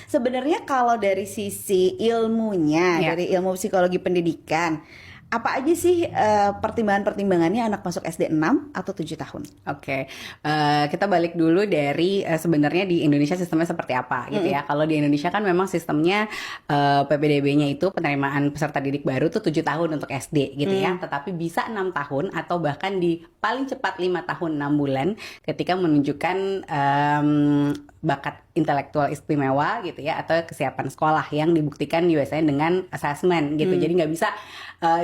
Sebenarnya kalau dari sisi ilmunya, Ya. dari ilmu psikologi pendidikan, apa aja sih pertimbangan-pertimbangannya anak masuk SD 6 atau 7 tahun? Oke, kita balik dulu dari sebenarnya di Indonesia sistemnya seperti apa gitu ya. Kalau di Indonesia kan memang sistemnya PPDB-nya itu penerimaan peserta didik baru tuh 7 tahun untuk SD gitu ya. Tetapi bisa 6 tahun atau bahkan di paling cepat 5 tahun 6 bulan ketika menunjukkan bakat intelektual istimewa gitu ya, atau kesiapan sekolah yang dibuktikan biasanya dengan assessment gitu. Jadi nggak bisa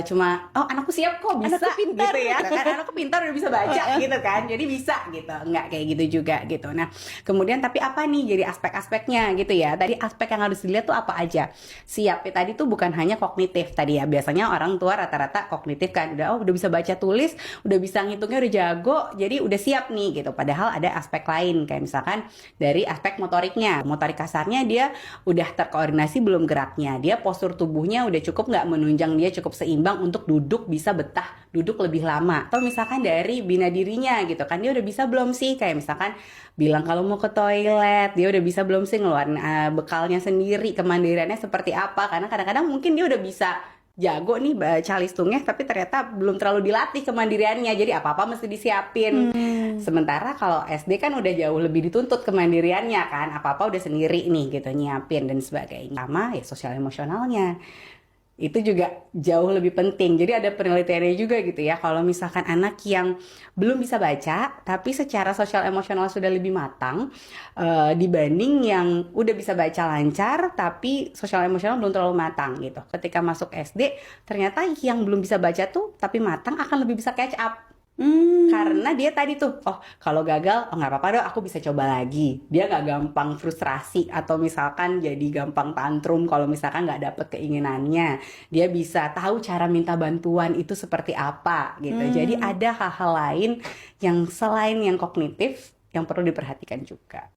cuma anakku siap kok bisa Anakku pintar. gitu ya, kan anakku pintar udah bisa baca gitu kan, jadi bisa gitu, nggak kayak gitu juga gitu. Nah kemudian tapi apa nih jadi aspek-aspeknya gitu ya. Tadi aspek yang harus dilihat tuh apa aja. Siap ya, tadi tuh bukan hanya kognitif tadi ya, biasanya orang tua rata-rata kognitif kan udah bisa baca tulis, udah bisa ngitungnya, udah jago, jadi udah siap nih gitu. Padahal ada aspek lain kayak misalkan dari aspek motoriknya, motorik kasarnya dia udah terkoordinasi belum geraknya, dia postur tubuhnya udah cukup nggak menunjang, dia cukup seimbang untuk duduk, bisa betah duduk lebih lama. Atau misalkan dari bina dirinya gitu kan, dia udah bisa belum sih kayak misalkan bilang kalau mau ke toilet, dia udah bisa belum sih ngeluarin bekalnya sendiri, kemandiriannya seperti apa. Karena kadang-kadang mungkin dia udah bisa jago nih baca listungnya, tapi ternyata belum terlalu dilatih kemandiriannya, jadi apa-apa mesti disiapin. Sementara kalau SD kan udah jauh lebih dituntut kemandiriannya kan, apa-apa udah sendiri nih gitu nyiapin dan sebagainya. Sama ya sosial emosionalnya itu juga jauh lebih penting. Jadi ada penelitiannya juga gitu ya, kalau misalkan anak yang belum bisa baca tapi secara sosial emosional sudah lebih matang dibanding yang udah bisa baca lancar tapi sosial emosional belum terlalu matang gitu, ketika masuk SD ternyata yang belum bisa baca tuh tapi matang akan lebih bisa catch up. Karena dia tadi tuh, kalau gagal, nggak apa-apa dong, aku bisa coba lagi. Dia nggak gampang frustrasi atau misalkan jadi gampang tantrum kalau misalkan nggak dapet keinginannya. Dia bisa tahu cara minta bantuan itu seperti apa gitu. Jadi ada hal-hal lain yang selain yang kognitif yang perlu diperhatikan juga.